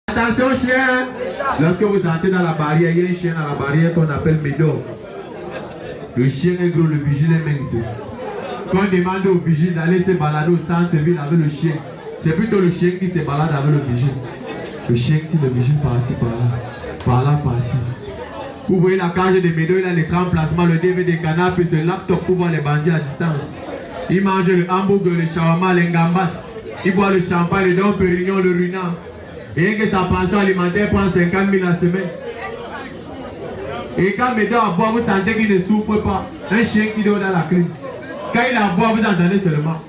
Attention chien. Lorsque vous entrez dans la barrière, il y a un chien dans la barrière qu'on appelle Médor. Le chien est gros, le vigile est mince. Quand on demande au vigile d'aller se balader au centre-ville avec le chien, c'est plutôt le chien qui se balade avec le vigile. Le chien tire le vigile par-ci, par-là, par-ci. Vous voyez la cage de Médor, il a l'écran placement, le DVD canapé, ce laptop pour voir les bandits à distance. Il mange le hamburger, le shawarma, les gambas. Il boit le champagne, le Dom Pérignon, le Runan. Rien que sa pension alimentaire prend 50 000 la semaine. Et quand Médor aboie, vous sentez qu'il ne souffre pas. Un chien qui dort dans la clé. Quand il aboie, vous entendez seulement.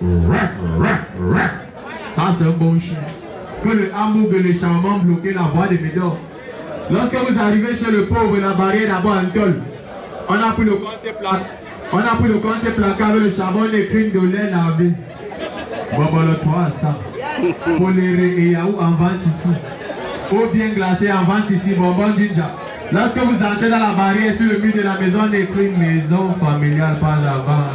Ça, c'est un bon chien. Que le hamburger, le shawarma bloqué la voix de Médor. Lorsque vous arrivez chez le pauvre, la barrière d'abord en tôle. On a pris le compte placard avec le charbon écrit de lait lavé. Bon, le 3 ça. Poléré et yaourt en vente ici. Eau bien glacée en vente ici. Bonbon ginger. Lorsque vous entrez dans la barrière sur le mur de la maison, on écrit maison familiale pas avant.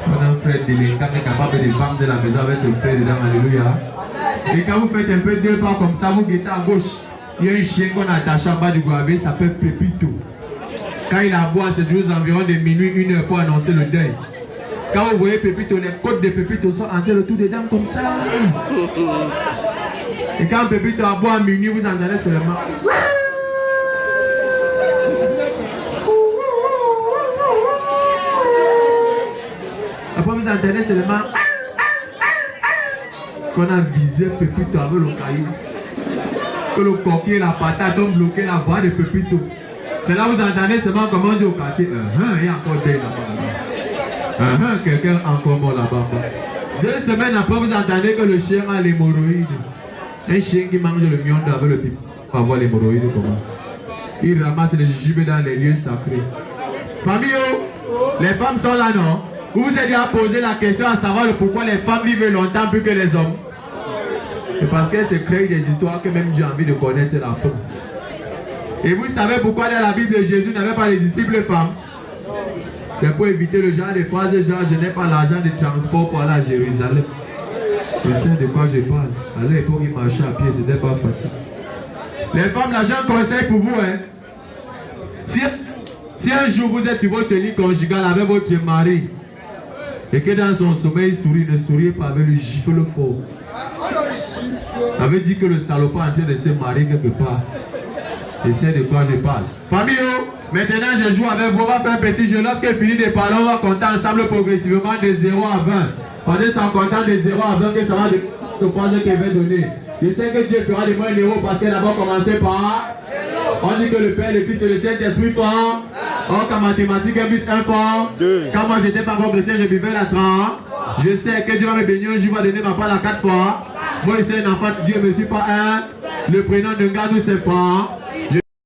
On a un frère délinquant qui est capable de vendre de la maison avec ses frères dedans. Alléluia. Et quand vous faites un peu deux pas comme ça, vous guettez à gauche. Il y a un chien qu'on a attaché en bas du goabé, ça s'appelle Pépito. Quand il aboie, c'est toujours environ de minuit, 1 heure pour annoncer le deuil. Quand vous voyez Pépito, les côtes de Pépito sont entières autour des dents comme ça. Et quand Pépito aboie à minuit, vous entendez seulement. Après, vous entendez seulement qu'on a visé Pépito avec le caillou. Que le coquille et la patate ont bloqué la voie de Pépito. C'est là que vous entendez seulement comment on dit au quartier. Il y a encore des là-bas. Quelqu'un encore mort là-bas. 2 semaines après, vous entendez que le chien a l'hémorroïde. Un chien qui mange le miondo avec le pipi. On va voir l'hémorroïde comment. Il ramasse les jujubes dans les lieux sacrés. Famille, les femmes sont là, non? Vous vous êtes déjà posé la question à savoir le pourquoi les femmes vivent longtemps plus que les hommes. C'est parce qu'elles se créent des histoires que même Dieu a envie de connaître la femme. Et vous savez pourquoi dans la Bible de Jésus n'avait pas de disciples femmes? C'est pour éviter le genre de phrases genre je n'ai pas l'argent de transport pour aller à Jérusalem. Je sais de quoi je parle. À l'époque, ils marchaient à pied, c'était pas facile. Les femmes, là, j'ai un conseil pour vous. Hein. Si un jour vous êtes sur votre lit conjugal avec votre mari et que dans son sommeil il sourit, ne souriez pas avec le gifle fort. Ça veut dire que le salopard est en train de se marier quelque part. Et c'est de quoi je parle. Famille, maintenant je joue avec vous, on va faire un petit jeu. Lorsqu'il finit de parler, on va compter ensemble progressivement de 0 à 20. On est en comptant de 0 à 20 que ça va de phrases qu'il va donner. Je sais que Dieu fera de moi un héros parce qu'il a d'abord commencé par. On dit que le Père, le Fils et le Saint-Esprit fort. Or qu'en mathématiques, un plus un fort. Quand moi j'étais pas encore chrétien, je buvais la 30. Je sais que Dieu va me bénir un jour, va donner ma part à 4 fois. Moi, je suis un enfant, Dieu ne me suit pas un. Le prénom de Gadou, c'est fort.